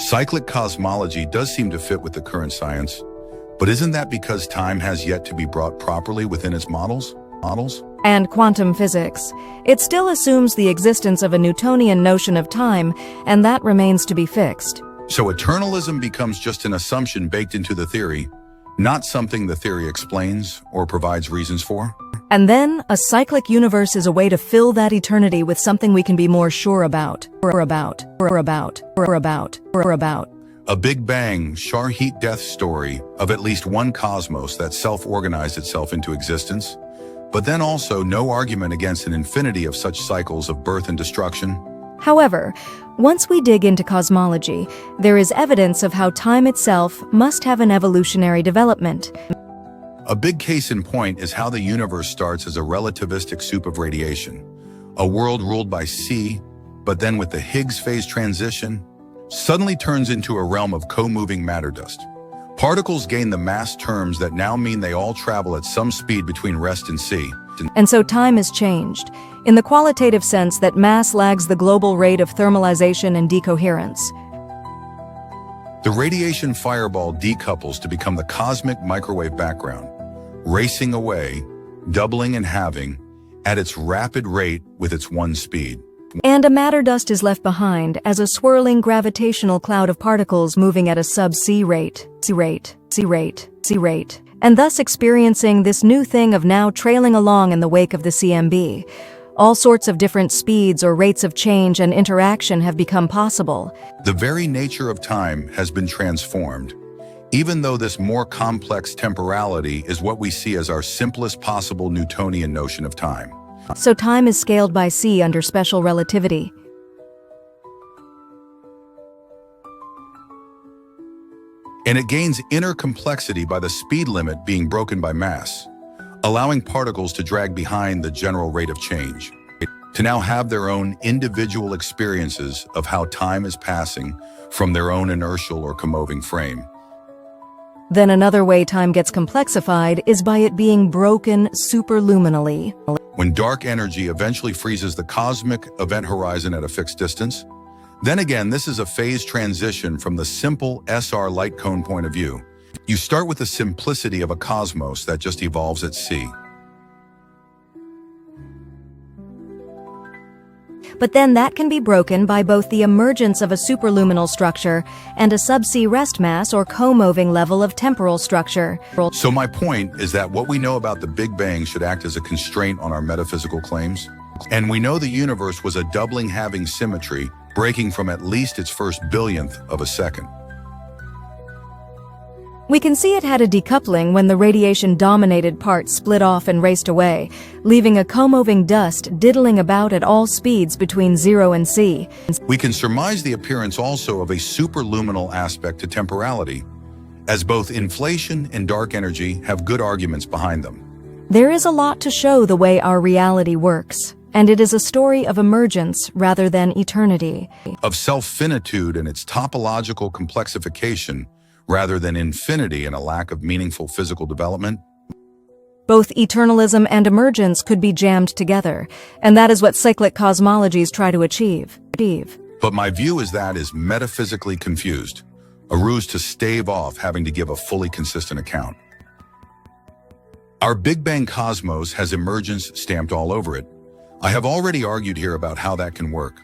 Cyclic cosmology does seem to fit with the current science, but isn't that because time has yet to be brought properly within its models? And quantum physics. It still assumes the existence of a Newtonian notion of time, and that remains to be fixed. So eternalism becomes just an assumption baked into the theory, not something the theory explains or provides reasons for? And then, a cyclic universe is a way to fill that eternity with something we can be more sure about. A Big Bang, Shar-Heat death story of at least one cosmos that self-organized itself into existence, but then also no argument against an infinity of such cycles of birth and destruction. However, once we dig into cosmology, there is evidence of how time itself must have an evolutionary development. A big case in point is how the universe starts as a relativistic soup of radiation, a world ruled by C, but then with the Higgs phase transition, suddenly turns into a realm of co-moving matter dust. Particles gain the mass terms that now mean they all travel at some speed between rest and C. And so time is changed, in the qualitative sense that mass lags the global rate of thermalization and decoherence. The radiation fireball decouples to become the cosmic microwave background, racing away, doubling and halving, at its rapid rate with its one speed. And a matter dust is left behind as a swirling gravitational cloud of particles moving at a sub-C rate, and thus experiencing this new thing of now trailing along in the wake of the CMB. All sorts of different speeds or rates of change and interaction have become possible. The very nature of time has been transformed, even though this more complex temporality is what we see as our simplest possible Newtonian notion of time. So time is scaled by C under special relativity. And it gains inner complexity by the speed limit being broken by mass, allowing particles to drag behind the general rate of change, to now have their own individual experiences of how time is passing from their own inertial or comoving frame. Then another way time gets complexified is by it being broken superluminally. When dark energy eventually freezes the cosmic event horizon at a fixed distance, then again, this is a phase transition from the simple SR light cone point of view. You start with the simplicity of a cosmos that just evolves at C. But then that can be broken by both the emergence of a superluminal structure and a sub-C rest mass or co-moving level of temporal structure. So my point is that what we know about the Big Bang should act as a constraint on our metaphysical claims. And we know the universe was a doubling halving symmetry, breaking from at least its first billionth of a second. We can see it had a decoupling when the radiation-dominated part split off and raced away, leaving a co-moving dust diddling about at all speeds between 0 and C. We can surmise the appearance also of a superluminal aspect to temporality, as both inflation and dark energy have good arguments behind them. There is a lot to show the way our reality works, and it is a story of emergence rather than eternity. Of self-finitude and its topological complexification, rather than infinity and a lack of meaningful physical development. Both eternalism and emergence could be jammed together, and that is what cyclic cosmologies try to achieve. But my view is that is metaphysically confused, a ruse to stave off having to give a fully consistent account. Our Big Bang cosmos has emergence stamped all over it. I have already argued here about how that can work.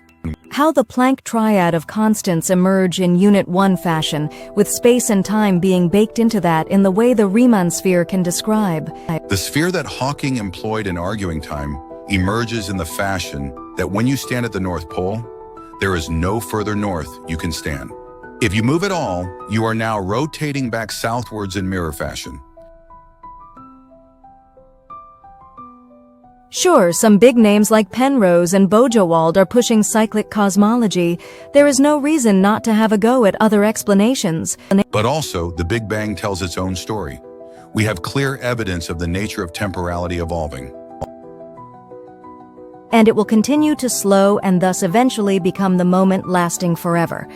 How the Planck triad of constants emerge in Unit 1 fashion, with space and time being baked into that in the way the Riemann sphere can describe. The sphere that Hawking employed in arguing time emerges in the fashion that when you stand at the North Pole, there is no further north you can stand. If you move at all, you are now rotating back southwards in mirror fashion. Sure, some big names like Penrose and Bojewald are pushing cyclic cosmology. There is no reason not to have a go at other explanations. But also, the Big Bang tells its own story. We have clear evidence of the nature of temporality evolving. And it will continue to slow and thus eventually become the moment lasting forever.